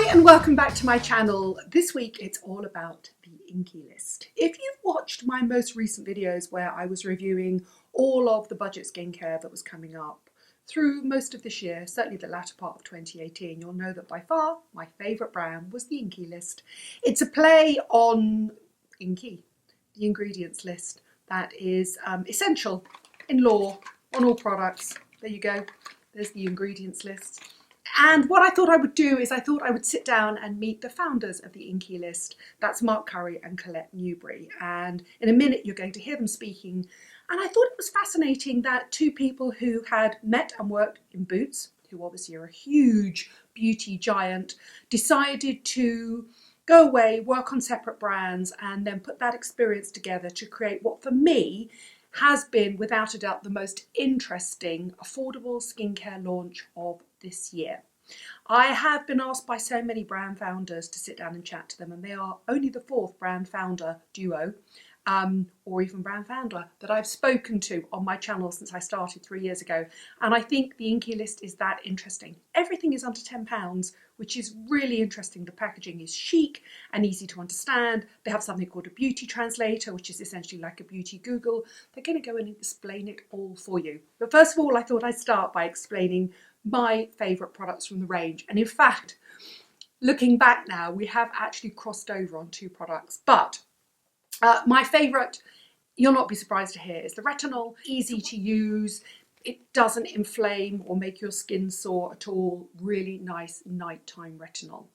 Hi and welcome back to my channel. This week it's all about the Inkey list. If you've watched my most recent videos where I was reviewing all of the budget skincare that was coming up through most of this year, certainly the latter part of 2018, you'll know that by far my favourite brand was the Inkey list. It's a play on Inkey, the ingredients list that is essential in law on all products. There you go, there's the ingredients list. And what I thought I would do is I thought I would sit down and meet the founders of the Inkey list. That's Mark and Colette Newberry. And in a minute you're going to hear them speaking. And I thought it was fascinating that two people who had met and worked in Boots, who obviously are a huge beauty giant, decided to go away, work on separate brands, and then put that experience together to create what for me has been, without a doubt, the most interesting affordable skincare launch of this year. I have been asked by so many brand founders to sit down and chat to them, and they are only the fourth brand founder duo or even brand founder that I've spoken to on my channel since I started 3 years ago. And I think the Inkey list is that interesting. Everything is under £10, which is really interesting. The packaging is chic and easy to understand. They have something called a beauty translator, which is essentially like a beauty Google. They're going to go and explain it all for you. But first of all, I thought I'd start by explaining my favourite products from the range. And in fact, looking back now, we have actually crossed over on two products. But my favourite, you'll not be surprised to hear, is the retinol. Easy to use. It doesn't inflame or make your skin sore at all. Really nice nighttime retinol.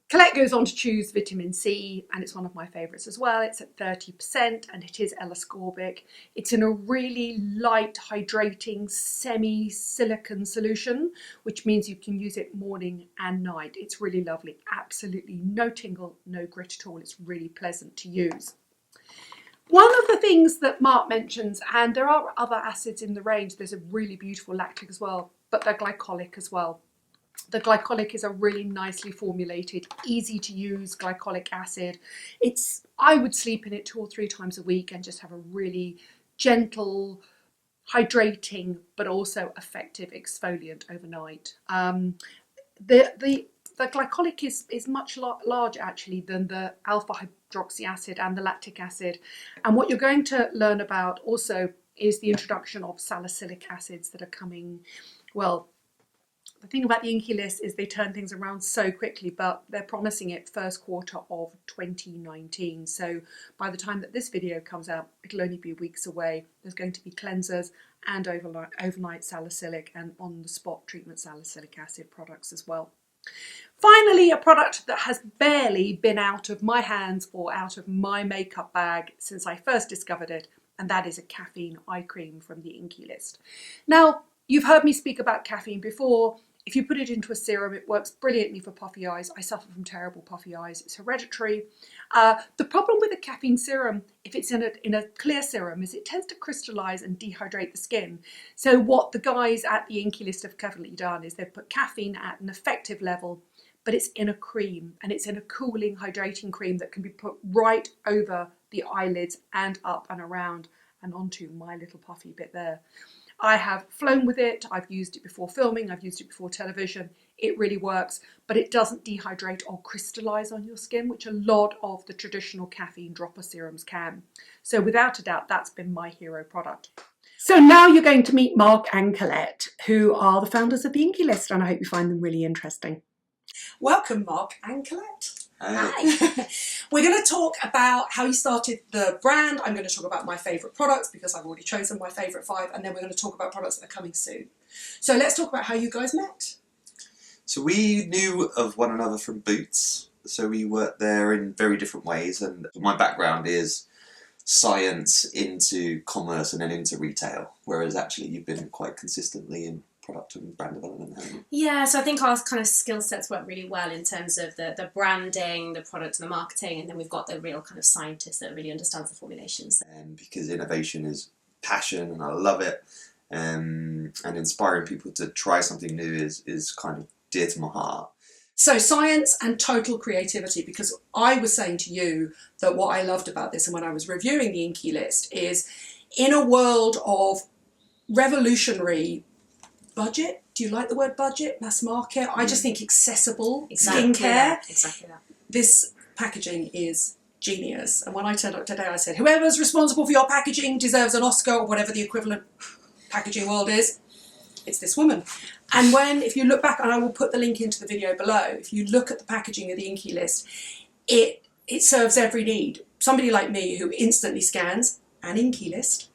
Colette goes on to choose vitamin C, and it's one of my favourites as well. It's at 30% and it is L-ascorbic. It's in a really light, hydrating, semi-silicone solution, which means you can use it morning and night. It's really lovely. Absolutely no tingle, no grit at all. It's really pleasant to use. One of the things that Mark mentions, and there are other acids in the range, there's a really beautiful lactic as well, but they're glycolic as well. The glycolic is a really nicely formulated, easy to use glycolic acid. I would sleep in it 2 or 3 times a week and just have a really gentle, hydrating, but also effective exfoliant overnight. The glycolic is much larger actually than the alpha hydroxy acid and the lactic acid. And what you're going to learn about also is the introduction of salicylic acids that are coming, well, the thing about the Inkey list is they turn things around so quickly, but they're promising it first quarter of 2019. So by the time that this video comes out, it'll only be weeks away. There's going to be cleansers and overnight salicylic and on-the-spot treatment salicylic acid products as well. Finally, a product that has barely been out of my hands or out of my makeup bag since I first discovered it, and that is a Caffeine Eye Cream from the Inkey list. Now, you've heard me speak about caffeine before. If you put it into a serum, it works brilliantly for puffy eyes. I suffer from terrible puffy eyes. It's hereditary. The problem with a caffeine serum, if it's in a clear serum, is it tends to crystallize and dehydrate the skin. So what the guys at the Inkey list have cleverly done is they've put caffeine at an effective level, but it's in a cream, and it's in a cooling, hydrating cream that can be put right over the eyelids and up and around and onto my little puffy bit there. I have flown with it, I've used it before filming, I've used it before television. It really works, but it doesn't dehydrate or crystallize on your skin, which a lot of the traditional caffeine dropper serums can. So without a doubt, that's been my hero product. So now you're going to meet Mark and Colette, who are the founders of the Inkey list, and I hope you find them really interesting. Welcome, Mark and Colette. Hi. We're going to talk about how you started the brand. I'm going to talk about my favourite products because I've already chosen my favourite 5, and then we're going to talk about products that are coming soon. So let's talk about how you guys met. So we knew of one another from Boots, so we worked there in very different ways, and my background is science into commerce and then into retail, whereas actually you've been quite consistently in product and brand development, haven't you? Yeah, so I think our kind of skill sets work really well in terms of the branding, the product and the marketing, and then we've got the real kind of scientist that really understands the formulations. Because innovation is passion and I love it, and inspiring people to try something new is kind of dear to my heart. So science and total creativity, because I was saying to you that what I loved about this and when I was reviewing the Inkey list is in a world of revolutionary budget? Do you like the word budget? Mass market? I just think accessible Exactly skincare. Exactly that. This packaging is genius. And when I turned up today, I said, whoever's responsible for your packaging deserves an Oscar, or whatever the equivalent packaging world is. It's this woman. And if you look back, and I will put the link into the video below, if you look at the packaging of the Inkey list, it serves every need. Somebody like me who instantly scans an Inkey list,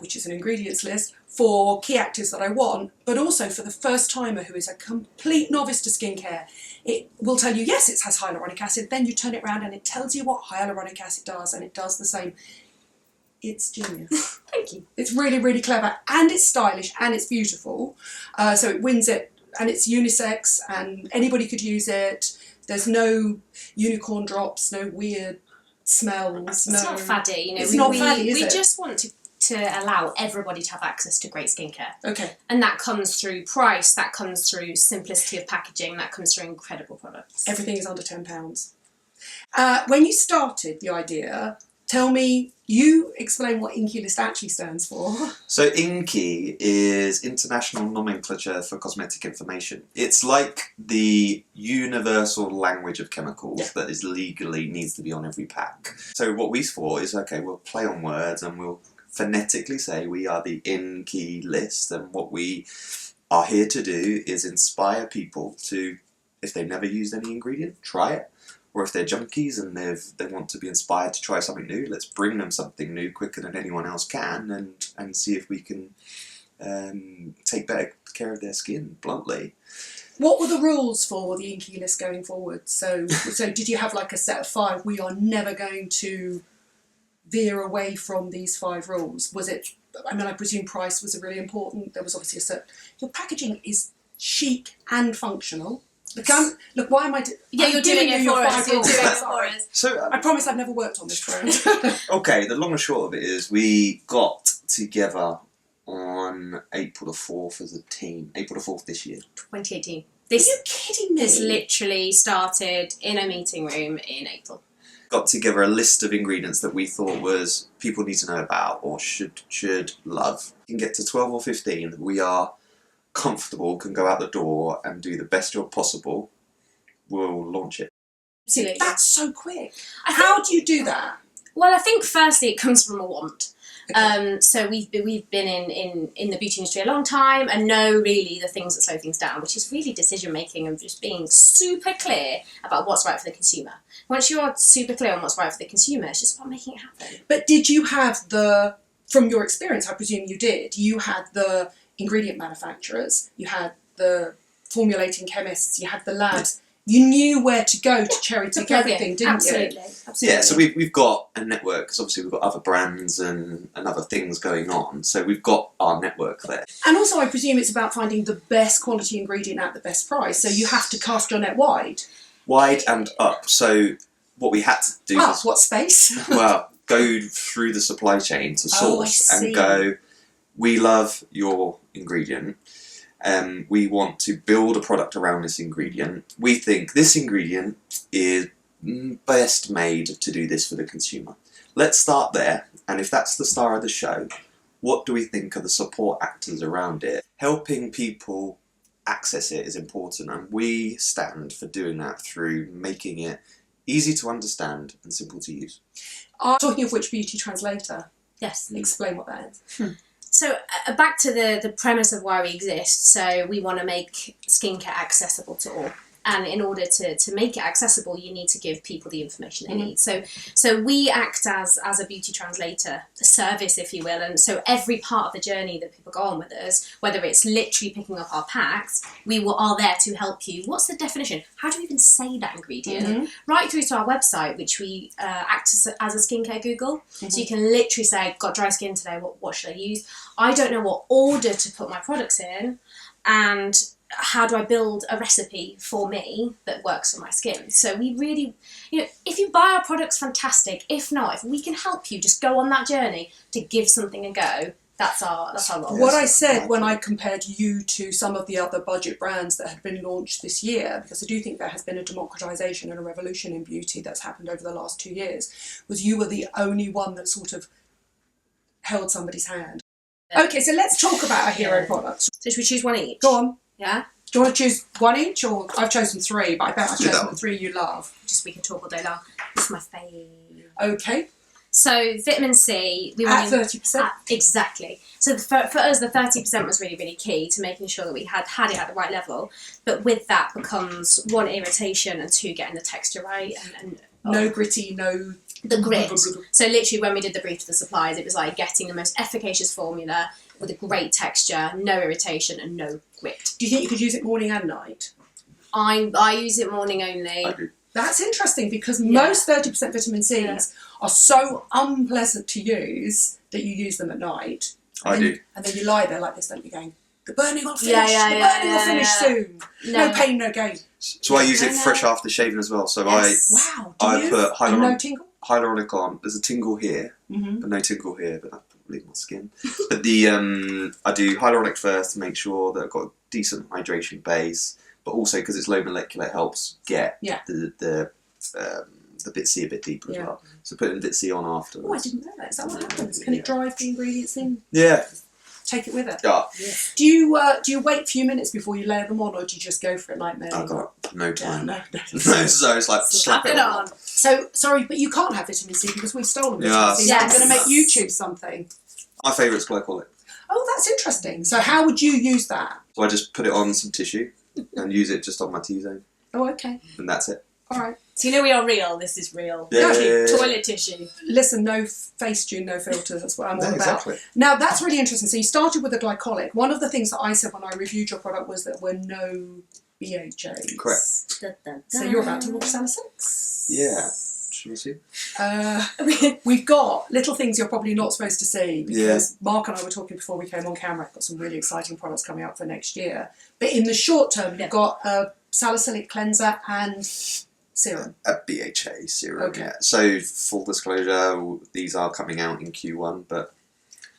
which is an ingredients list, for key actives that I want, but also for the first timer who is a complete novice to skincare. It will tell you, yes, it has hyaluronic acid, then you turn it around and it tells you what hyaluronic acid does, and it does the same. It's genius. Thank you. It's really, really clever, and it's stylish, and it's beautiful. So it wins it, and it's unisex, and anybody could use it. There's no unicorn drops, no weird smells. It's not faddy, you know. It's not faddy, is we it? just want to allow everybody to have access to great skincare. Okay. And that comes through price, that comes through simplicity of packaging, that comes through incredible products. Everything is under £10. When you started the idea, tell me, you explain what Inkey list actually stands for. So Inkey is international nomenclature for cosmetic information. It's like the universal language of chemicals that is legally needs to be on every pack. So what we thought is, okay, we'll play on words and we'll phonetically say we are the Inkey list, and what we are here to do is inspire people to, if they've never used any ingredient, try it. Or if they're junkies and they want to be inspired to try something new, let's bring them something new quicker than anyone else can, and see if we can take better care of their skin, bluntly. What were the rules for the Inkey list going forward? So did you have like a set of 5? We are never going to veer away from these 5 rules. Was it, I mean, I presume price was really important. There was obviously a certain, your packaging is chic and functional. Look, why am I Yeah, you're doing it for us. You're doing it for us. So I promise I've never worked on this brand. okay, the long and short of it is we got together on April the 4th as a team. April the 4th this year. 2018. Are you kidding me? This literally started in a meeting room in April. Got together a list of ingredients that we thought was people need to know about or should love. You can get to 12 or 15. We are comfortable, can go out the door and do the best job possible. We'll launch it. Absolutely. That's so quick. How do you do that? Well, I think firstly it comes from a want. Okay. So we've been in the beauty industry a long time and know really the things that slow things down, which is really decision making and just being super clear about what's right for the consumer. Once you are super clear on what's right for the consumer, it's just about making it happen. But did you have from your experience, I presume you did, you had the ingredient manufacturers, you had the formulating chemists, you had the labs. You knew where to go to cherry pick everything, didn't Absolutely. you? Absolutely. Yeah, so we've got a network, because obviously we've got other brands and other things going on, so we've got our network there. And also I presume it's about finding the best quality ingredient at the best price, so you have to cast your net wide. Wide and up, so what we had to do was, What space? well, go through the supply chain to source I see. and go, we love your ingredient, we want to build a product around this ingredient. We think this ingredient is best made to do this for the consumer. Let's start there, and if that's the star of the show, what do we think are the support actors around it? Helping people access it is important, and we stand for doing that through making it easy to understand and simple to use. Talking of which, Beauty Translator. Yes. Explain what that is. So back to the premise of why we exist. So we want to make skincare accessible to all. And in order to make it accessible, you need to give people the information they need. So we act as a beauty translator, a service, if you will. And so every part of the journey that people go on with us, whether it's literally picking up our packs, are there to help you. What's the definition? How do we even say that ingredient? Right through to our website, which we act as a skincare Google. So you can literally say, got dry skin today, what should I use? I don't know what order to put my products in, and how do I build a recipe for me that works for my skin? So we really, if you buy our products, fantastic. If not, if we can help you just go on that journey to give something a go, that's our role. What I said when I compared you to some of the other budget brands that had been launched this year, because I do think there has been a democratisation and a revolution in beauty that's happened over the last 2 years, was you were the only one that sort of held somebody's hand. Okay, so let's talk about our hero products. So should we choose one each? Go on. Yeah? Do you want to choose one each, or I've chosen 3, but I bet I've Do that chosen one. the 3 you love. Just we can talk all day long. This is my favourite. Okay. So vitamin C, we At wanted 30%. exactly. So for us, the 30% was really, really key to making sure that we had it at the right level. But with that becomes 1, irritation, and 2, getting the texture right. And No gritty, no... the grit. So literally when we did the brief to the suppliers, it was like getting the most efficacious formula with a great texture, no irritation and no grit. Do you think you could use it morning and night? I use it morning only. I do. That's interesting because Yeah. most 30% vitamin Cs are so unpleasant to use that you use them at night. I do. And then you lie there like this, don't you, going, the burning will finish, Yeah, the yeah, burning will yeah, finish yeah. soon. No pain, no gain. So I use it I know. fresh after shaving as well. So Yes. Wow, do I you? put And no hyaluronic, tingle? hyaluronic on. There's a tingle here, Mm-hmm. but no tingle here. But that's probably my skin. But the I do hyaluronic first to make sure that I've got a decent hydration base, but also because it's low molecular, it helps get the bit C a bit deeper as well. So putting bit C on afterwards. Oh, I didn't know that. Is that what happens? Can it drive the ingredients in? Yeah. Take it with it? Yeah. Do you wait a few minutes before you layer them on, or do you just go for it like me? I've got no time. No. No, so it's like slap it on. So, sorry, but you can't have vitamin C because we've stolen vitamin Yeah. C. So I'm Yes. going to make you choose something. My favourite's Glycolic. Oh, that's interesting. So how would you use that? So I just put it on some tissue and use it just on my T-zone, Oh, okay. and that's it. All right. So you know we are real. This is real. Yeah. Toilet tissue. Listen, no face tune, no filters. That's what I'm all No, about. exactly. Now, that's really interesting. So you started with the glycolic. One of the things that I said when I reviewed your product was that there were no BHAs. Correct. Da, da, da. So you're about to launch salicylics. Yeah. Should we see? We've got little things you're probably not supposed to see because Mark and I were talking before we came on camera. I've got some really exciting products coming up for next year. But in the short term, you've got a salicylic cleanser and serum. A BHA serum. Okay. Yeah. So full disclosure, these are coming out in Q1, but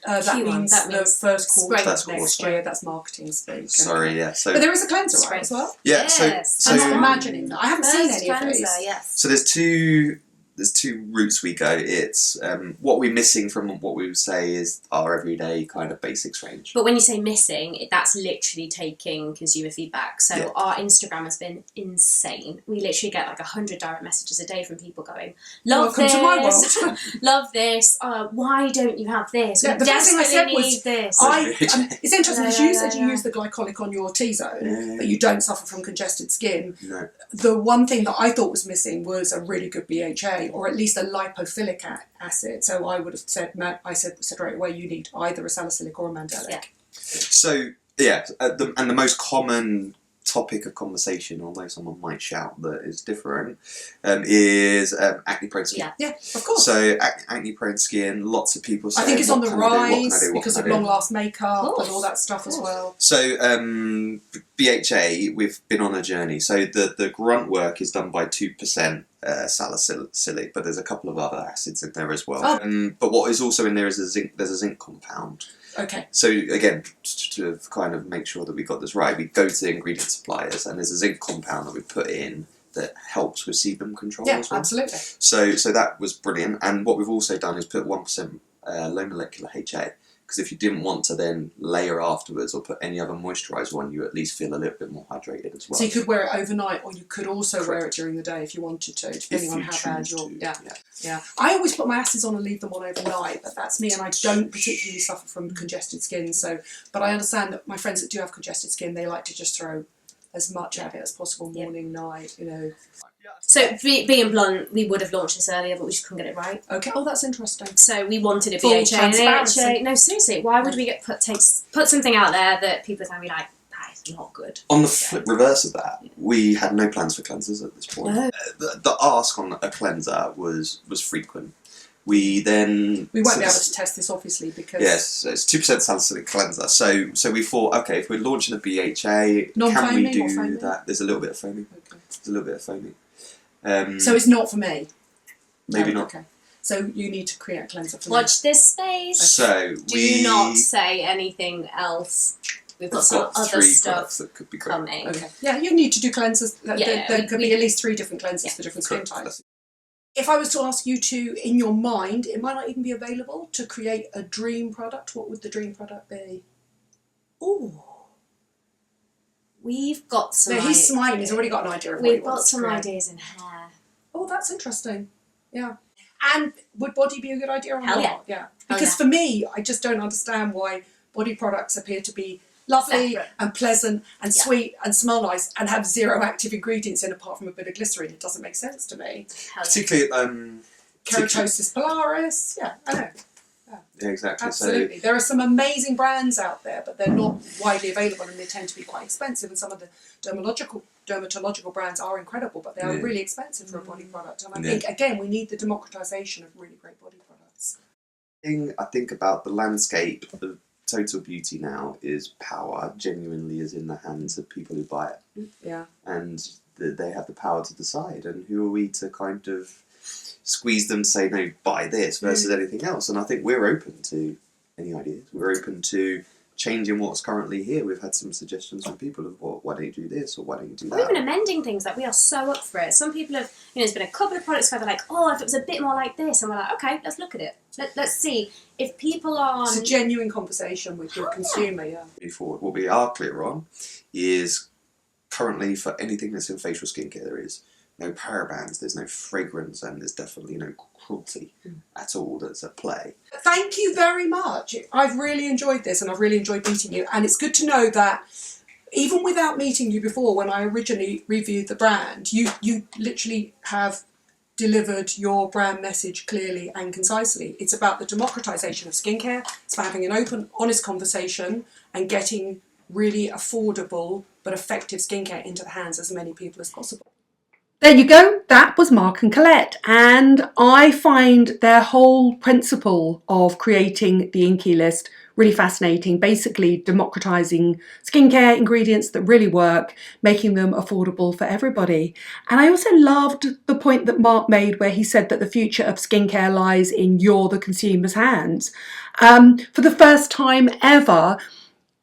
That Q1, means that the means first quarter spring. of First next quarter. year. That's marketing speak. sorry, yeah. So But there is a cleanser, Spring. right, as well? yeah, Yes. so I'm not imagining that. I haven't seen First any of these. cleanser, yes. so there's two routes we go. It's what we're missing from what we would say is our everyday kind of basics range. But when you say missing, that's literally taking consumer feedback. So Yeah. our Instagram has been insane. We literally get like 100 direct messages a day from people going, "Love Welcome this, to my world. love this. Why don't you have this? Yeah, We the first thing I said desperately was, need this." It's interesting because Yeah, you yeah, said you yeah. use the glycolic on your T-zone, Yeah. but you don't suffer from congested skin. No. The one thing that I thought was missing was a really good BHA, or at least a lipophilic acid. So I would have said, I said straight away, you need either a salicylic or a mandelic. Yeah. So yeah, and the most common topic of conversation, although someone might shout that is different, is acne prone skin. Yeah. Yeah, of course. So acne prone skin, lots of people say I think it's on the rise what because can of I do? long last makeup Of course. and all that stuff as well. So BHA, we've been on a journey. So the grunt work is done by 2% salicylic, but there's a couple of other acids in there as well. Oh. But what is also in there is there's a zinc compound. Okay. So again, to kind of make sure that we got this right, we go to the ingredient suppliers, and there's a zinc compound that we put in that helps with sebum control Yeah, as well. absolutely. So that was brilliant. And what we've also done is put 1% low molecular HA, because if you didn't want to then layer afterwards or put any other moisturiser on, you at least feel a little bit more hydrated as well. So you could wear it overnight, or you could also wear it during the day if you wanted to, depending on you how bad choose you're. to, Yeah. I always put my acids on and leave them on overnight, but that's me, and I don't particularly suffer from congested skin. So, but I understand that my friends that do have congested skin, they like to just throw as much at it as possible, morning, night, you know. So being blunt, we would have launched this earlier, but we just couldn't get it right. Okay. Oh, that's interesting. So we wanted a Full BHA and an transparency. AHA. No, seriously, why would we put something out there that people are going to be like, that is not good? On the flip reverse of that, we had no plans for cleansers at this point. No. The ask on a cleanser was frequent. We then... We won't be able to test this, obviously, because Yes, it's 2% salicylic cleanser. So we thought, okay, if we're launching a BHA, can Non-foaming we do or foaming? that? There's a little bit of foaming. Okay. There's a little bit of foaming. So it's not for me. Maybe No, not. Okay. So you need to create a cleanser for me. Watch this space. So Do not say anything else. We've got some other three stuff products that could be great. coming. Okay. Yeah, you need to do cleansers. There Yeah, could be at least 3 different cleansers for different skin Correct. types. If I was to ask you to, in your mind, it might not even be available, to create a dream product, what would the dream product be? Ooh. We've got some. No, he's smiling. He's already got an idea of what he We've got wants to some create. ideas in hair. Oh, that's interesting. Yeah. And would body be a good idea or Hell not? yeah. Yeah. Because yeah. for me, I just don't understand why body products appear to be lovely Separate. and pleasant and Yeah. sweet and smell nice and have zero active ingredients in apart from a bit of glycerine. It doesn't make sense to me. Hell yeah. Particularly, Keratosis pilaris. Yeah, I know. yeah, exactly. Absolutely. There are some amazing brands out there, but they're not widely available and they tend to be quite expensive. And some of the dermatological brands are incredible, but they are Yeah. really expensive for a body product. And I Yeah. think, again, we need the democratization of really great body products. I think about the landscape of total beauty now is power genuinely is in the hands of people who buy it, Yeah. and they have the power to decide. And who are we to kind of squeeze them to say no, buy this versus anything else? And I think we're open to any ideas. We're open to changing what's currently here. We've had some suggestions from people of, well, why don't you do this or why don't you do Or that? even amending things, like we are so up for it. Some people have, there's been a couple of products where they're like, oh, if it was a bit more like this, and we're like, okay, let's look at it. Let's see if people are. It's a genuine conversation with your consumer, yeah. Moving forward, what we are clear on is currently for anything that's in facial skincare, there is no parabens, there's no fragrance, and there's definitely no cruelty at all that's at play. Thank you very much. I've really enjoyed this and I've really enjoyed meeting you. And it's good to know that even without meeting you before, when I originally reviewed the brand, you literally have delivered your brand message clearly and concisely. It's about the democratization of skincare. It's about having an open, honest conversation and getting really affordable but effective skincare into the hands of as many people as possible. There you go, that was Mark and Colette, and I find their whole principle of creating the Inkey list really fascinating, basically democratising skincare ingredients that really work, making them affordable for everybody. And I also loved the point that Mark made where he said that the future of skincare lies in the consumer's hands. For the first time ever,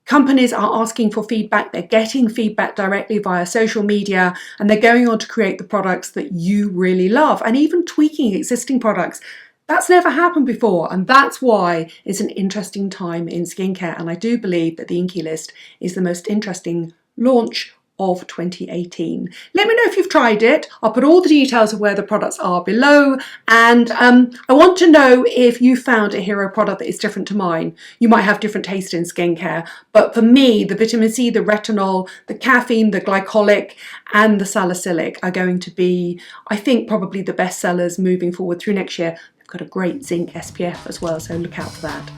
companies are asking for feedback, they're getting feedback directly via social media, and they're going on to create the products that you really love, and even tweaking existing products. That's never happened before, and that's why it's an interesting time in skincare, and I do believe that the Inkey list is the most interesting launch of 2018. Let me know if you've tried it. I'll put all the details of where the products are below, and I want to know if you found a hero product that is different to mine. You might have different taste in skincare, but for me, the vitamin C, the retinol, the caffeine, the glycolic, and the salicylic are going to be, I think, probably the best sellers moving forward through next year. They've got a great zinc SPF as well, so look out for that.